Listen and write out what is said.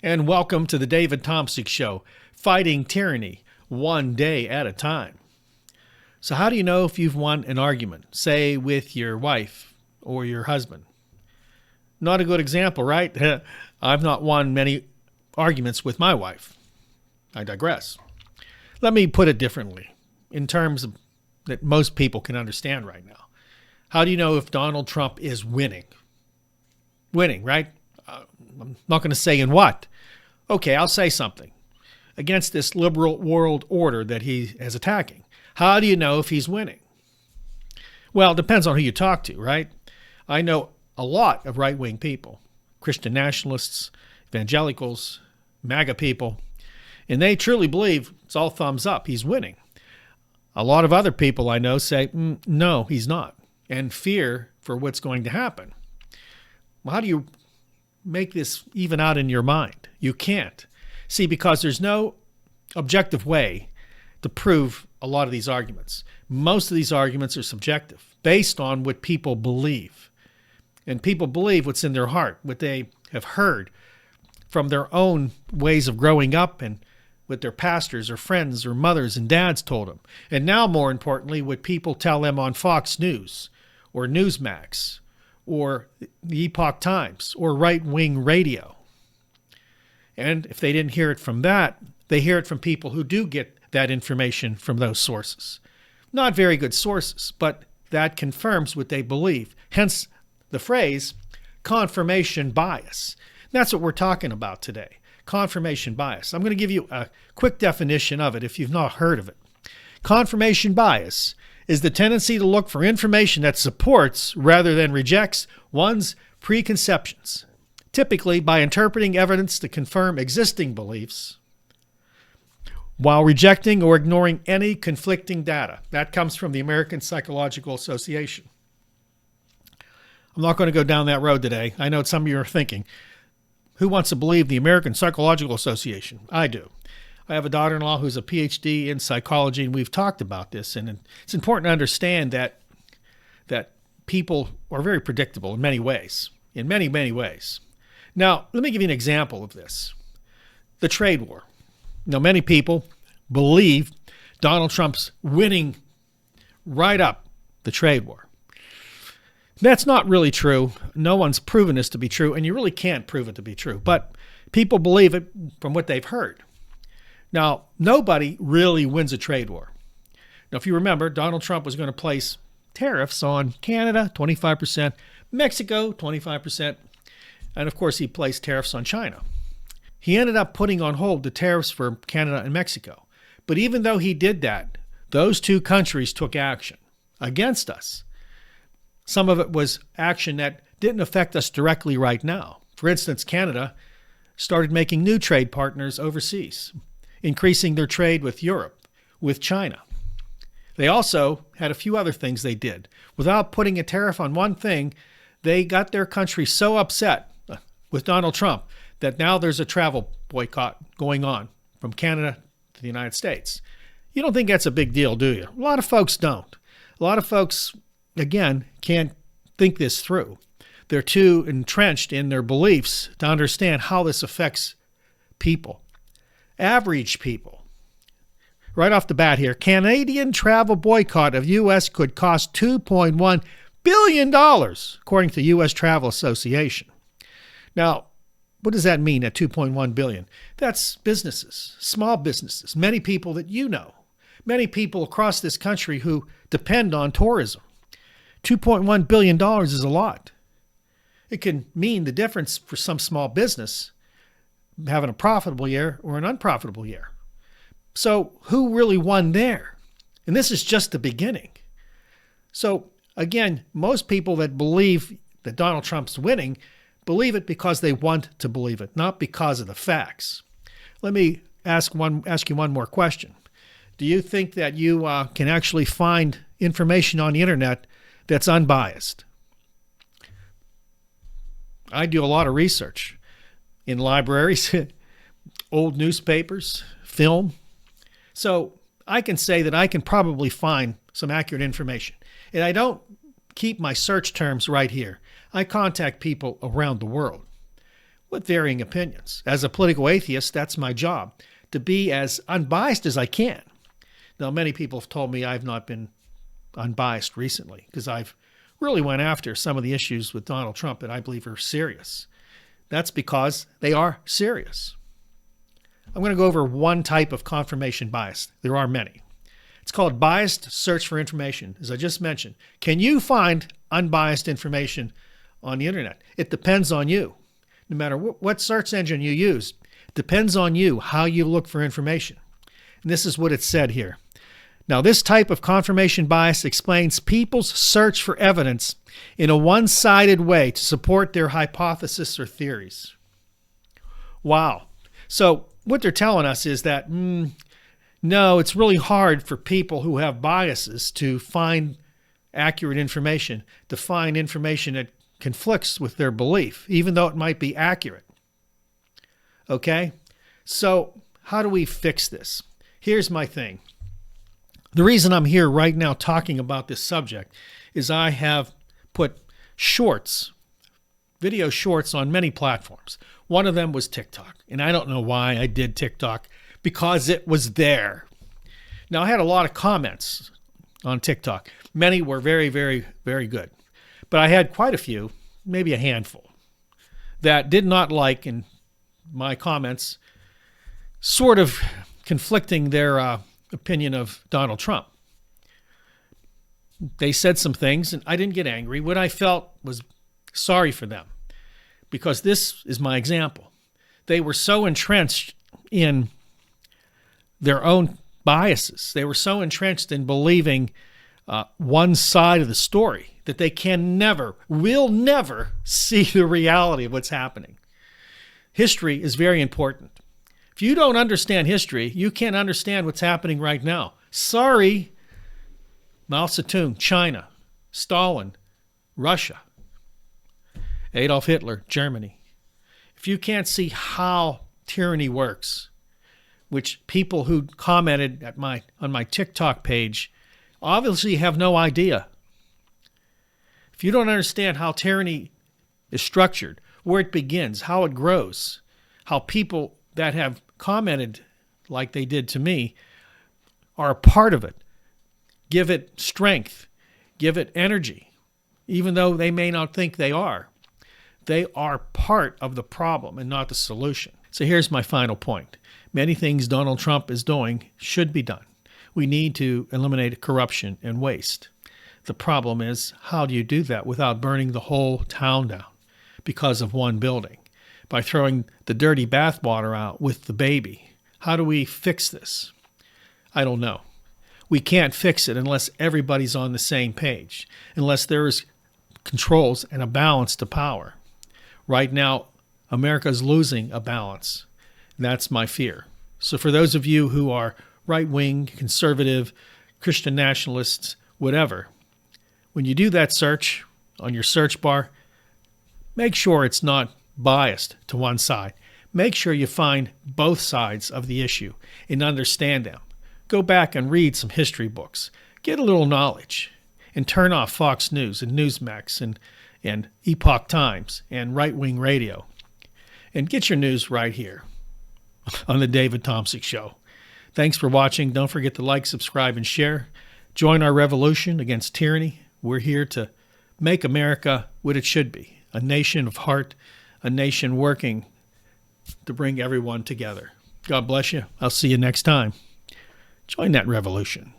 and welcome to the David Tomsic Show, fighting tyranny one day at a time. So how do you know if you've won an argument, say with your wife or your husband? Not a good example, right? I've not won many arguments with my wife. I digress. Let me put it differently, in terms of, that most people can understand right now. How do you know if Donald Trump is winning? Winning, right? I'm not going to say in what. Okay, I'll say something. Against this liberal world order that he is attacking. How do you know if he's winning? Well, it depends on who you talk to, right? I know a lot of right-wing people, Christian nationalists, evangelicals, MAGA people, and they truly believe it's all thumbs up. He's winning. A lot of other people I know say, no, he's not, and fear for what's going to happen. Well, how do you make this even out in your mind? You can't. See, because there's no objective way to prove a lot of these arguments. Most of these arguments are subjective, based on what people believe. And people believe what's in their heart, what they have heard from their own ways of growing up and what their pastors or friends or mothers and dads told them. And now, more importantly, what people tell them on Fox News or Newsmax or the Epoch Times or right-wing radio. And if they didn't hear it from that, they hear it from people who do get that information from those sources. Not very good sources, but that confirms what they believe. Hence the phrase confirmation bias. That's what we're talking about today, confirmation bias. I'm going to give you a quick definition of it if you've not heard of it. Confirmation bias is the tendency to look for information that supports rather than rejects one's preconceptions, typically by interpreting evidence to confirm existing beliefs while rejecting or ignoring any conflicting data. That comes from the American Psychological Association. I'm not going to go down that road today. I know some of you are thinking, who wants to believe the American Psychological Association? I do. I have a daughter-in-law who's a PhD in psychology, and we've talked about this. And it's important to understand that people are very predictable in many ways, in many, many ways. Now, let me give you an example of this. The trade war. Now, many people believe Donald Trump's winning right up the trade war. That's not really true. No one's proven this to be true, and you really can't prove it to be true. But people believe it from what they've heard. Now, nobody really wins a trade war. Now, if you remember, Donald Trump was going to place tariffs on Canada, 25%, Mexico, 25%, and of course he placed tariffs on China. He ended up putting on hold the tariffs for Canada and Mexico. But even though he did that, those two countries took action against us. Some of it was action that didn't affect us directly right now. For instance, Canada started making new trade partners overseas, increasing their trade with Europe, with China. They also had a few other things they did. Without putting a tariff on one thing, they got their country so upset with Donald Trump that now there's a travel boycott going on from Canada to the United States. You don't think that's a big deal, do you? A lot of folks don't. A lot of folks, again, can't think this through. They're too entrenched in their beliefs to understand how this affects people. Average people. Right off the bat here, Canadian travel boycott of U.S. could cost $2.1 billion, according to the U.S. Travel Association. Now, what does that mean at $2.1 billion? That's businesses, small businesses, many people that you know, many people across this country who depend on tourism. $2.1 billion is a lot. It can mean the difference for some small business having a profitable year or an unprofitable year. So who really won there? And this is just the beginning. So again, most people that believe that Donald Trump's winning believe it because they want to believe it, not because of the facts. Let me ask you one more question. Do you think that you can actually find information on the internet that's unbiased? I do a lot of research in libraries, old newspapers, film. So I can say that I can probably find some accurate information. And I don't keep my search terms right here. I contact people around the world. with varying opinions. As a political atheist, that's my job, to be as unbiased as I can. Now, many people have told me I've not been unbiased recently because I've really went after some of the issues with Donald Trump that I believe are serious. That's because they are serious. I'm going to go over one type of confirmation bias. There are many. It's called biased search for information. As I just mentioned, can you find unbiased information on the internet? It depends on you. No matter what search engine you use, it depends on you how you look for information. And this is what it said here. Now, this type of confirmation bias explains people's search for evidence in a one-sided way to support their hypothesis or theories. Wow. So what they're telling us is that, no, it's really hard for people who have biases to find accurate information, to find information that conflicts with their belief, even though it might be accurate. Okay? So how do we fix this? Here's my thing. The reason I'm here right now talking about this subject is I have put shorts, video shorts on many platforms. One of them was TicToc, and I don't know why I did TicToc, because it was there. Now, I had a lot of comments on TicToc. Many were very, very, very good. But I had quite a few, maybe a handful, that did not like in my comments, sort of conflicting their opinion of Donald Trump. They said some things, and I didn't get angry. What I felt was sorry for them, because this is my example. They were so entrenched in their own biases. They were so entrenched in believing one side of the story that they will never see the reality of what's happening. History is very important. If you don't understand history, you can't understand what's happening right now. Sorry, Mao Zedong, China, Stalin, Russia, Adolf Hitler, Germany. If you can't see how tyranny works, which people who commented on my TikTok page obviously have no idea. If you don't understand how tyranny is structured, where it begins, how it grows, how people that have commented like they did to me are a part of it, give it strength, give it energy, even though they may not think they are part of the problem and not the solution. So here's my final point. Many things Donald Trump is doing should be done. We need to eliminate corruption and waste. The problem is, how do you do that without burning the whole town down because of one building? By throwing the dirty bathwater out with the baby. How do we fix this? I don't know. We can't fix it unless everybody's on the same page, unless there is controls and a balance to power. Right now, America's losing a balance. That's my fear. So for those of you who are right-wing, conservative, Christian nationalists, whatever, when you do that search on your search bar, make sure it's not biased to one side. Make sure you find both sides of the issue and understand them. Go back and read some history books. Get a little knowledge and turn off Fox News and Newsmax and Epoch Times and right-wing radio. And get your news right here on the David Tomsic Show. Thanks for watching. Don't forget to like, subscribe, and share. Join our revolution against tyranny. We're here to make America what it should be, a nation of heart, a nation working to bring everyone together. God bless you. I'll see you next time. Join that revolution.